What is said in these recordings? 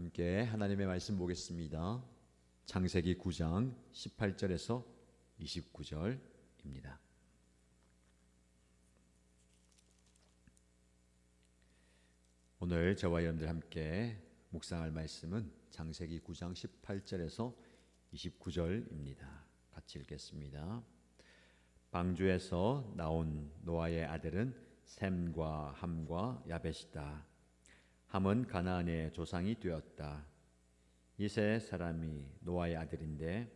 함께 하나님의 말씀 보겠습니다. 창세기 9장 18절에서 29절입니다. 오늘 저와 여러분들 함께 묵상할 말씀은 창세기 9장 18절에서 29절입니다. 같이 읽겠습니다. 방주에서 나온 노아의 아들은 셈과 함과 야벳이다. 함은 가나안의 조상이 되었다. 이 세 사람이 노아의 아들인데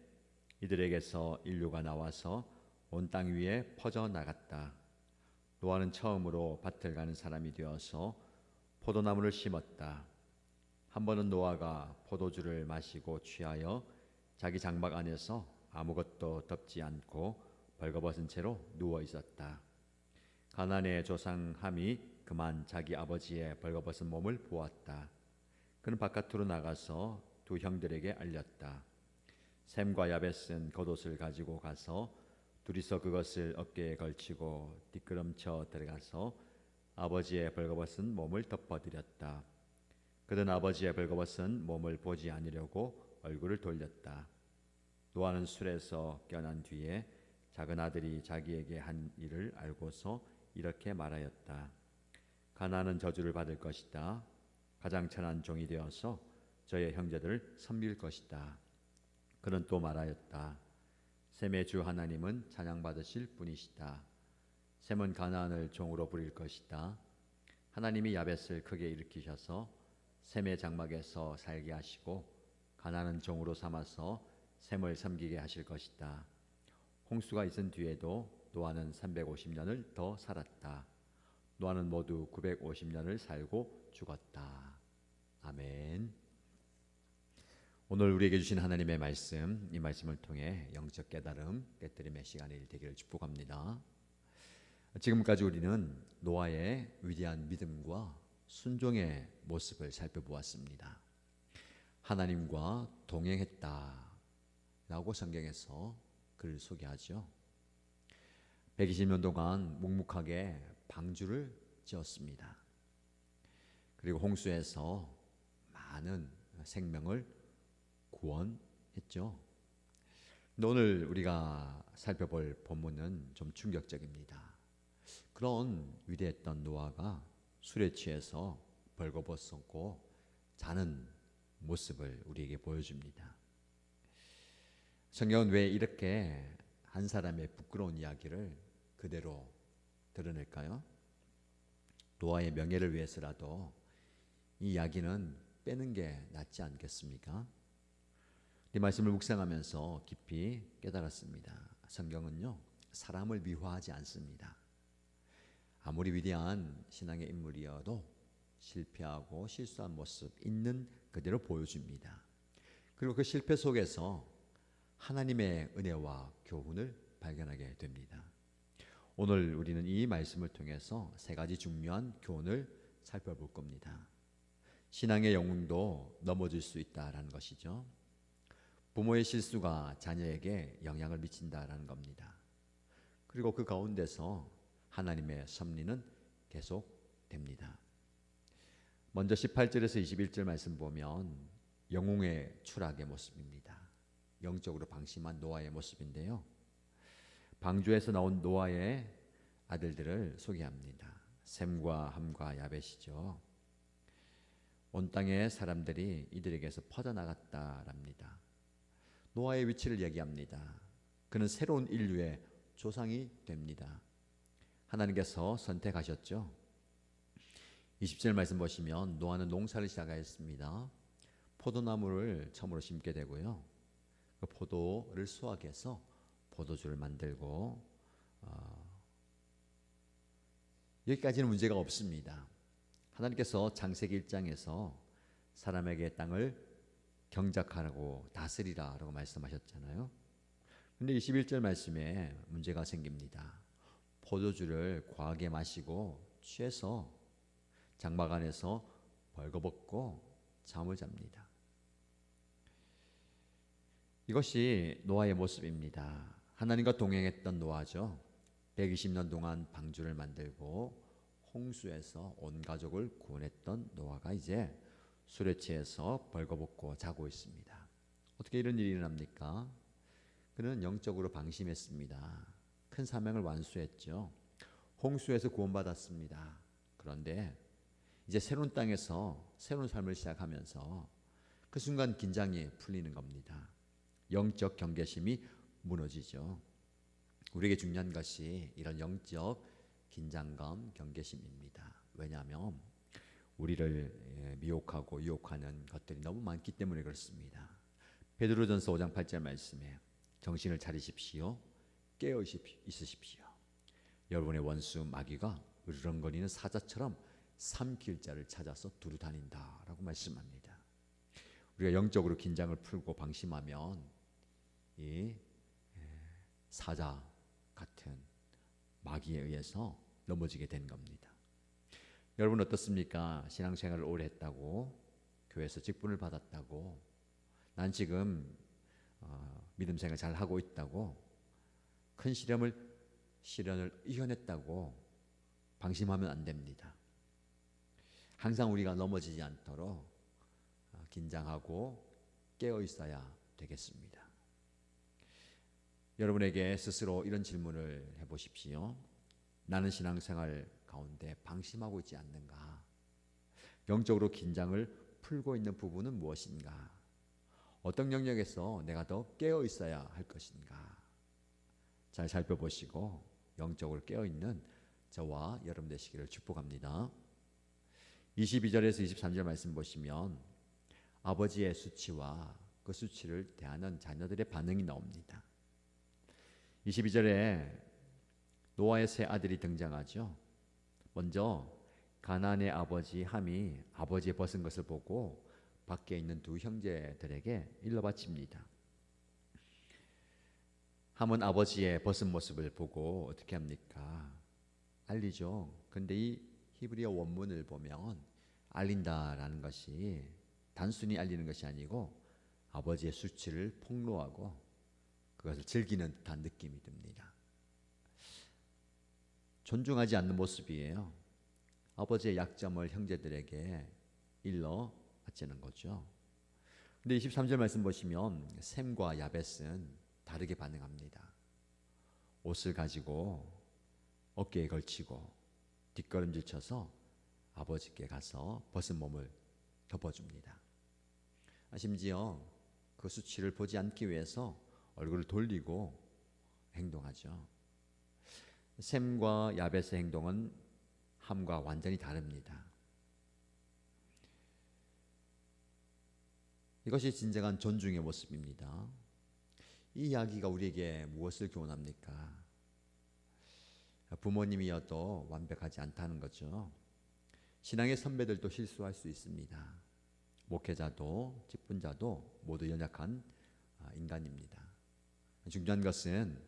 이들에게서 인류가 나와서 온 땅 위에 퍼져 나갔다. 노아는 처음으로 밭을 가는 사람이 되어서 포도나무를 심었다. 한 번은 노아가 포도주를 마시고 취하여 자기 장막 안에서 아무것도 덮지 않고 벌거벗은 채로 누워 있었다. 가나안의 조상 함이 그만 자기 아버지의 벌거벗은 몸을 보았다. 그는 바깥으로 나가서 두 형들에게 알렸다. 셈과 야벳은 겉옷을 가지고 가서 둘이서 그것을 어깨에 걸치고 뒷걸음쳐 들어가서 아버지의 벌거벗은 몸을 덮어드렸다. 그는 아버지의 벌거벗은 몸을 보지 않으려고 얼굴을 돌렸다. 노아는 술에서 깨어난 뒤에 작은 아들이 자기에게 한 일을 알고서 이렇게 말하였다. 가나안은 저주를 받을 것이다. 가장 천한 종이 되어서 저의 형제들을 섬길 것이다. 그는 또 말하였다. 셈의 주 하나님은 찬양받으실 분이시다. 셈은 가나안을 종으로 부릴 것이다. 하나님이 야벳을 크게 일으키셔서 셈의 장막에서 살게 하시고 가나안은 종으로 삼아서 셈을 섬기게 하실 것이다. 홍수가 있은 뒤에도 노아는 350년을 더 살았다. 노아는 모두 950년을 살고 죽었다. 아멘. 오늘 우리에게 주신 하나님의 말씀, 이 말씀을 통해 영적 깨달음, 깨뜨림의 시간이 되기를 축복합니다. 지금까지 우리는 노아의 위대한 믿음과 순종의 모습을 살펴보았습니다. 하나님과 동행했다라고 성경에서 그를 소개하죠. 120년 동안 묵묵하게 방주를 지었습니다. 그리고 홍수에서 많은 생명을 구원했죠. 근데 오늘 우리가 살펴볼 본문은 좀 충격적입니다. 그런 위대했던 노아가 술에 취해서 벌거벗었고 자는 모습을 우리에게 보여줍니다. 성경은 왜 이렇게 한 사람의 부끄러운 이야기를 그대로 드러낼까요? 노아의 명예를 위해서라도 이 이야기는 빼는 게 낫지 않겠습니까? 이 말씀을 묵상하면서 깊이 깨달았습니다. 성경은요, 사람을 미화하지 않습니다. 아무리 위대한 신앙의 인물이어도 실패하고 실수한 모습 있는 그대로 보여줍니다. 그리고 그 실패 속에서 하나님의 은혜와 교훈을 발견하게 됩니다. 오늘 우리는 이 말씀을 통해서 세 가지 중요한 교훈을 살펴볼 겁니다. 신앙의 영웅도 넘어질 수 있다라는 것이죠. 부모의 실수가 자녀에게 영향을 미친다라는 겁니다. 그리고 그 가운데서 하나님의 섭리는 계속됩니다. 먼저 18절에서 21절 말씀 보면 영웅의 추락의 모습입니다. 영적으로 방심한 노아의 모습인데요. 방주에서 나온 노아의 아들들을 소개합니다. 셈과 함과 야벳이죠. 온 땅의 사람들이 이들에게서 퍼져나갔다랍니다. 노아의 위치를 얘기합니다. 그는 새로운 인류의 조상이 됩니다. 하나님께서 선택하셨죠. 20절 말씀 보시면 노아는 농사를 시작하였습니다. 포도나무를 처음으로 심게 되고요. 그 포도를 수확해서 포도주를 만들고 여기까지는 문제가 없습니다. 하나님께서 창세기 1장에서 사람에게 땅을 경작하라고 다스리라 라고 말씀하셨잖아요. 그런데 21절 말씀에 문제가 생깁니다. 포도주를 과하게 마시고 취해서 장막 안에서 벌거벗고 잠을 잡니다. 이것이 노아의 모습입니다. 하나님과 동행했던 노아죠. 120년 동안 방주를 만들고 홍수에서 온 가족을 구원했던 노아가 이제 술에 취해서 벌거벗고 자고 있습니다. 어떻게 이런 일이 일어납니까? 그는 영적으로 방심했습니다. 큰 사명을 완수했죠. 홍수에서 구원받았습니다. 그런데 이제 새로운 땅에서 새로운 삶을 시작하면서 그 순간 긴장이 풀리는 겁니다. 영적 경계심이 무너지죠. 우리에게 중요한 것이 이런 영적 긴장감, 경계심입니다. 왜냐하면 우리를 미혹하고 유혹하는 것들이 너무 많기 때문에 그렇습니다. 베드로전서 5장 8절 말씀에 정신을 차리십시오. 깨어 있으십시오. 여러분의 원수 마귀가 으르렁거리는 사자처럼 삼킬 자를 찾아서 두루 다닌다라고 말씀합니다. 우리가 영적으로 긴장을 풀고 방심하면 이 사자 같은 마귀에 의해서 넘어지게 된 겁니다. 여러분 어떻습니까? 신앙생활을 오래 했다고, 교회에서 직분을 받았다고, 난 지금 믿음 생활 잘 하고 있다고, 큰 시련을 이겨냈다고 방심하면 안 됩니다. 항상 우리가 넘어지지 않도록 긴장하고 깨어 있어야 되겠습니다. 여러분에게 스스로 이런 질문을 해보십시오. 나는 신앙생활 가운데 방심하고 있지 않는가? 영적으로 긴장을 풀고 있는 부분은 무엇인가? 어떤 영역에서 내가 더 깨어 있어야 할 것인가? 잘 살펴보시고 영적으로 깨어 있는 저와 여러분 되시기를 축복합니다. 22절에서 23절 말씀 보시면 아버지의 수치와 그 수치를 대하는 자녀들의 반응이 나옵니다. 22절에 노아의 세 아들이 등장하죠. 먼저 가나안의 아버지 함이 아버지의 벗은 것을 보고 밖에 있는 두 형제들에게 일러 바칩니다. 함은 아버지의 벗은 모습을 보고 어떻게 합니까? 알리죠. 근데 이 히브리어 원문을 보면 알린다라는 것이 단순히 알리는 것이 아니고 아버지의 수치를 폭로하고 그것을 즐기는 듯한 느낌이 듭니다. 존중하지 않는 모습이에요. 아버지의 약점을 형제들에게 일러 바치는 거죠. 근데 23절 말씀 보시면 셈과 야벳은 다르게 반응합니다. 옷을 가지고 어깨에 걸치고 뒷걸음질 쳐서 아버지께 가서 벗은 몸을 덮어줍니다. 심지어 그 수치를 보지 않기 위해서 얼굴을 돌리고 행동하죠. 셈과 야벳의 행동은 함과 완전히 다릅니다. 이것이 진정한 존중의 모습입니다. 이 이야기가 우리에게 무엇을 교훈합니까? 부모님이어도 완벽하지 않다는 거죠. 신앙의 선배들도 실수할 수 있습니다. 목회자도 직분자도 모두 연약한 인간입니다. 중요한 것은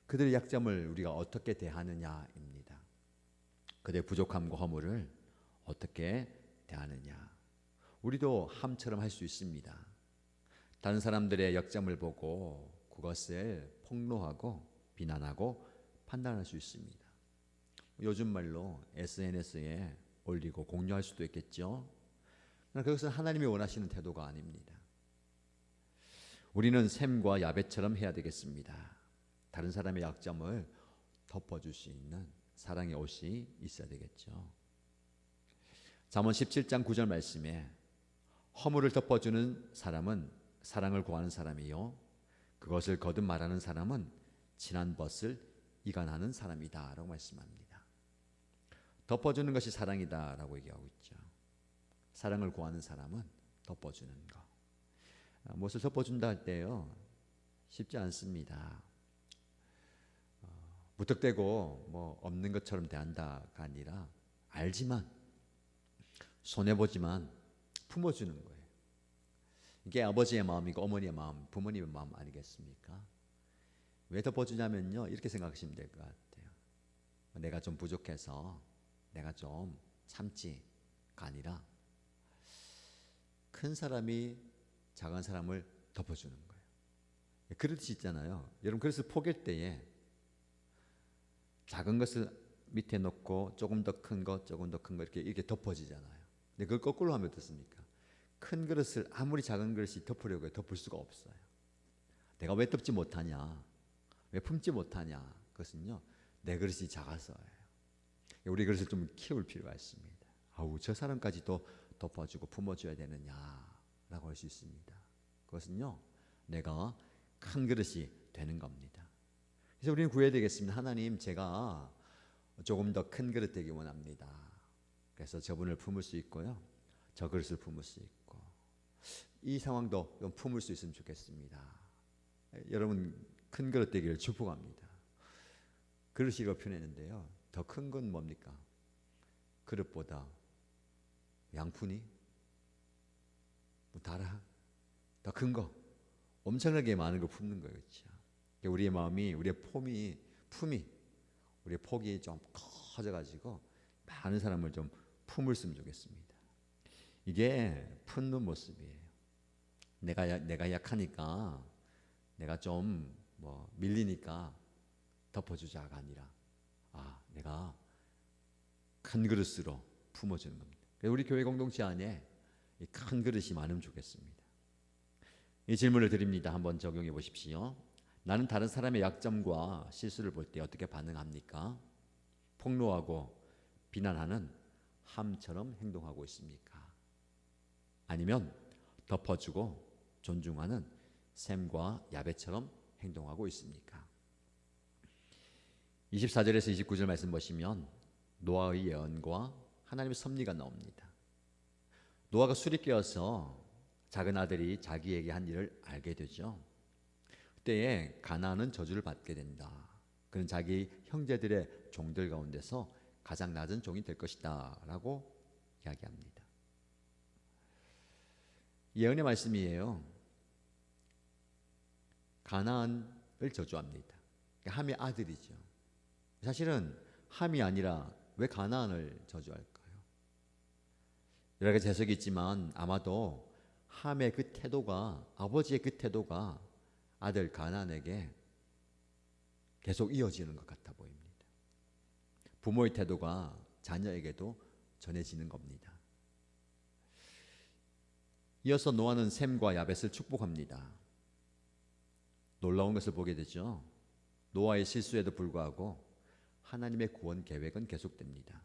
그들의 약점을 우리가 어떻게 대하느냐입니다. 그들의 부족함과 허물을 어떻게 대하느냐. 우리도 함처럼 할 수 있습니다. 다른 사람들의 약점을 보고 그것을 폭로하고 비난하고 판단할 수 있습니다. 요즘 말로 SNS에 올리고 공유할 수도 있겠죠. 그러나 그것은 하나님이 원하시는 태도가 아닙니다. 우리는 셈과 야벳처럼 해야 되겠습니다. 다른 사람의 약점을 덮어줄 수 있는 사랑의 옷이 있어야 되겠죠. 잠언 17장 9절 말씀에 허물을 덮어주는 사람은 사랑을 구하는 사람이요 그것을 거듭 말하는 사람은 지난 벗을 이간하는 사람이다 라고 말씀합니다. 덮어주는 것이 사랑이다 라고 얘기하고 있죠. 사랑을 구하는 사람은 덮어주는 것. 무엇을 덮어준다 할 때요 쉽지 않습니다. 무턱대고 뭐 없는 것처럼 대한다가 아니라 알지만 손해보지만 품어주는 거예요. 이게 아버지의 마음이고 어머니의 마음, 부모님의 마음 아니겠습니까? 왜 덮어주냐면요 이렇게 생각하시면 될 것 같아요. 내가 좀 부족해서 내가 좀 참지가 아니라 큰 사람이 작은 사람을 덮어주는 거예요. 그릇이 있잖아요. 여러분 그릇을 포갤 때에 작은 것을 밑에 놓고 조금 더 큰 것, 조금 더 큰 것 이렇게 덮어지잖아요. 근데 그걸 거꾸로 하면 어떻습니까? 큰 그릇을 아무리 작은 그릇이 덮으려고 해도 덮을 수가 없어요. 내가 왜 덮지 못하냐? 왜 품지 못하냐? 그것은요, 내 그릇이 작아서예요. 우리 그릇을 좀 키울 필요가 있습니다. 아우, 저 사람까지도 덮어주고 품어줘야 되느냐라고 할 수 있습니다. 그것은요, 내가 큰 그릇이 되는 겁니다. 그래서 우리는 구해야 되겠습니다. 하나님, 제가 조금 더 큰 그릇 되기 원합니다. 그래서 저분을 품을 수 있고요, 저 그릇을 품을 수 있고, 이 상황도 좀 품을 수 있으면 좋겠습니다. 여러분, 큰 그릇 되기를 축복합니다. 그릇이라고 표현했는데요, 더 큰 건 뭡니까? 그릇보다 양푼이? 뭐 다라? 더 큰 거, 엄청나게 많은 거 품는 거예요. 그렇죠? 우리의 마음이, 우리의 품이, 우리의 폭이 좀 커져가지고 많은 사람을 좀 품을으면 좋겠습니다. 이게 품는 모습이에요. 내가 약하니까, 내가 좀 밀리니까 덮어주자가 아니라, 내가 큰 그릇으로 품어주는 겁니다. 우리 교회 공동체 안에 이 큰 그릇이 많으면 좋겠습니다. 이 질문을 드립니다. 한번 적용해 보십시오. 나는 다른 사람의 약점과 실수를 볼 때 어떻게 반응합니까? 폭로하고 비난하는 함처럼 행동하고 있습니까? 아니면 덮어주고 존중하는 샘과 야벳처럼 행동하고 있습니까? 24절에서 29절 말씀 보시면 노아의 예언과 하나님의 섭리가 나옵니다. 노아가 술이 깨어서 작은 아들이 자기에게 한 일을 알게 되죠. 그때에 가나안은 저주를 받게 된다. 그는 자기 형제들의 종들 가운데서 가장 낮은 종이 될 것이다 라고 이야기합니다. 예언의 말씀이에요. 가나안을 저주합니다. 함의 아들이죠. 사실은 함이 아니라 왜 가나안을 저주할까요? 여러 가지 해석이 있지만 아마도 함의 그 태도가, 아버지의 그 태도가 아들 가나안에게 계속 이어지는 것 같아 보입니다. 부모의 태도가 자녀에게도 전해지는 겁니다. 이어서 노아는 셈과 야벳을 축복합니다. 놀라운 것을 보게 되죠. 노아의 실수에도 불구하고 하나님의 구원 계획은 계속됩니다.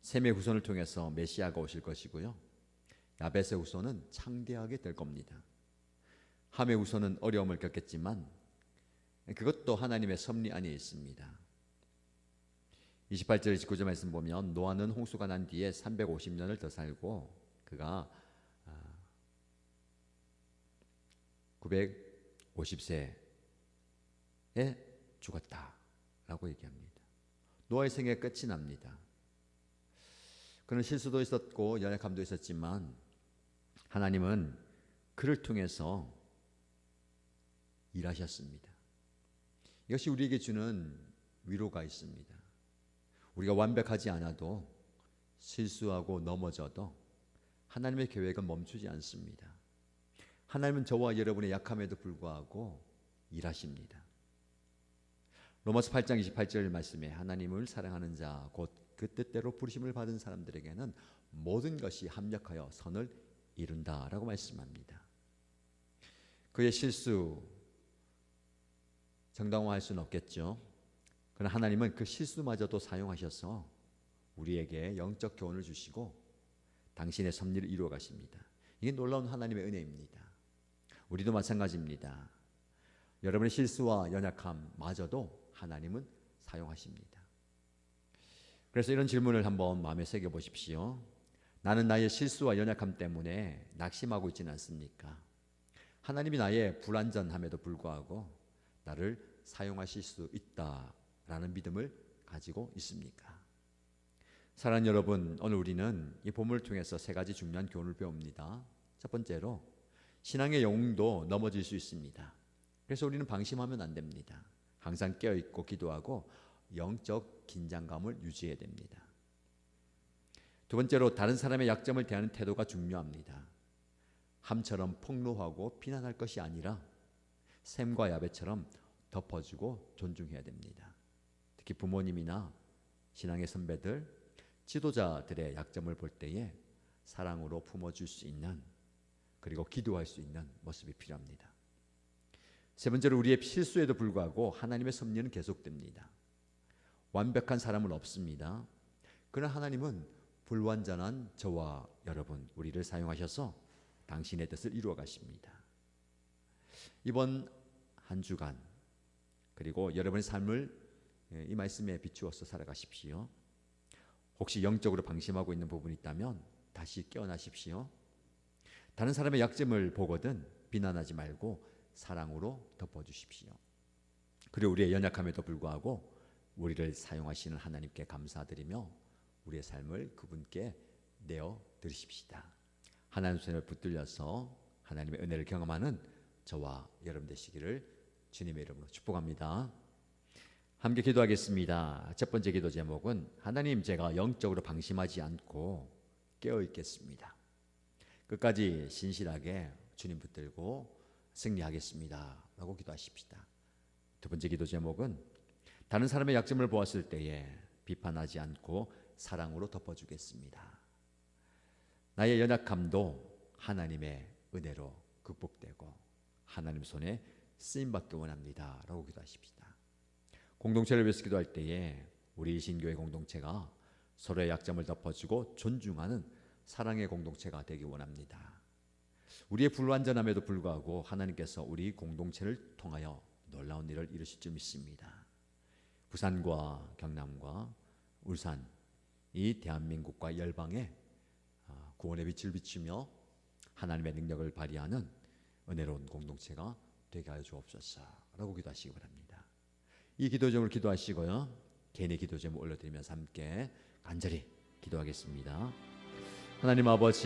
셈의 후손을 통해서 메시아가 오실 것이고요, 야벳의 후손은 창대하게 될 겁니다. 함의 후손은 어려움을 겪겠지만 그것도 하나님의 섭리 안에 있습니다. 28절 29절 말씀 보면 노아는 홍수가 난 뒤에 350년을 더 살고 그가 950세에 죽었다라고 얘기합니다. 노아의 생애가 끝이 납니다. 그는 실수도 있었고 연약함도 있었지만 하나님은 그를 통해서 일하셨습니다. 이것이 우리에게 주는 위로가 있습니다. 우리가 완벽하지 않아도, 실수하고 넘어져도 하나님의 계획은 멈추지 않습니다. 하나님은 저와 여러분의 약함에도 불구하고 일하십니다. 로마서 8장 28절 말씀에 하나님을 사랑하는 자 곧 그 뜻대로 부르심을 받은 사람들에게는 모든 것이 합력하여 선을 이룬다라고 말씀합니다. 그의 실수 정당화할 수는 없겠죠. 그러나 하나님은 그 실수마저도 사용하셔서 우리에게 영적 교훈을 주시고 당신의 섭리를 이루어 가십니다. 이게 놀라운 하나님의 은혜입니다. 우리도 마찬가지입니다. 여러분의 실수와 연약함마저도 하나님은 사용하십니다. 그래서 이런 질문을 한번 마음에 새겨 보십시오. 나는 나의 실수와 연약함 때문에 낙심하고 있지는 않습니까? 하나님이 나의 불완전함에도 불구하고 나를 사용하실 수 있다라는 믿음을 가지고 있습니까? 사랑하는 여러분, 오늘 우리는 이 본문을 통해서 세 가지 중요한 교훈을 배웁니다. 첫 번째로, 신앙의 영웅도 넘어질 수 있습니다. 그래서 우리는 방심하면 안 됩니다. 항상 깨어있고 기도하고 영적 긴장감을 유지해야 됩니다. 두 번째로, 다른 사람의 약점을 대하는 태도가 중요합니다. 함처럼 폭로하고 비난할 것이 아니라 셈과 야벳처럼 덮어주고 존중해야 됩니다. 특히 부모님이나 신앙의 선배들, 지도자들의 약점을 볼 때에 사랑으로 품어줄 수 있는 그리고 기도할 수 있는 모습이 필요합니다. 세 번째로 우리의 실수에도 불구하고 하나님의 섭리는 계속됩니다. 완벽한 사람은 없습니다. 그러나 하나님은 불완전한 저와 여러분, 우리를 사용하셔서 당신의 뜻을 이루어 가십니다. 이번 한 주간 그리고 여러분의 삶을 이 말씀에 비추어서 살아가십시오. 혹시 영적으로 방심하고 있는 부분이 있다면 다시 깨어나십시오. 다른 사람의 약점을 보거든 비난하지 말고 사랑으로 덮어주십시오. 그리고 우리의 연약함에도 불구하고 우리를 사용하시는 하나님께 감사드리며 우리의 삶을 그분께 내어 드리십시다. 하나님 손에 붙들려서 하나님의 은혜를 경험하는 저와 여러분 되시기를 주님의 이름으로 축복합니다. 함께 기도하겠습니다. 첫 번째 기도 제목은 하나님, 제가 영적으로 방심하지 않고 깨어 있겠습니다. 끝까지 신실하게 주님 붙들고 승리하겠습니다 라고 기도하십시다. 두 번째 기도 제목은 다른 사람의 약점을 보았을 때에 비판하지 않고 사랑으로 덮어주겠습니다. 나의 연약함도 하나님의 은혜로 극복되고 하나님 손에 쓰임받기 원합니다 라고 기도하십시다. 공동체를 위해서 기도할 때에 우리 신교회 공동체가 서로의 약점을 덮어주고 존중하는 사랑의 공동체가 되기 원합니다. 우리의 불완전함에도 불구하고 하나님께서 우리 공동체를 통하여 놀라운 일을 이루실 줄 믿습니다. 부산과 경남과 울산, 이 대한민국과 열방에 구원의 빛을 비추며 하나님의 능력을 발휘하는 은혜로운 공동체가 되게 하여 주옵소서 라고 기도하시기 바랍니다. 이 기도 제목을 기도하시고요, 개인의 기도 제목 올려드리면서 함께 간절히 기도하겠습니다. 하나님 아버지,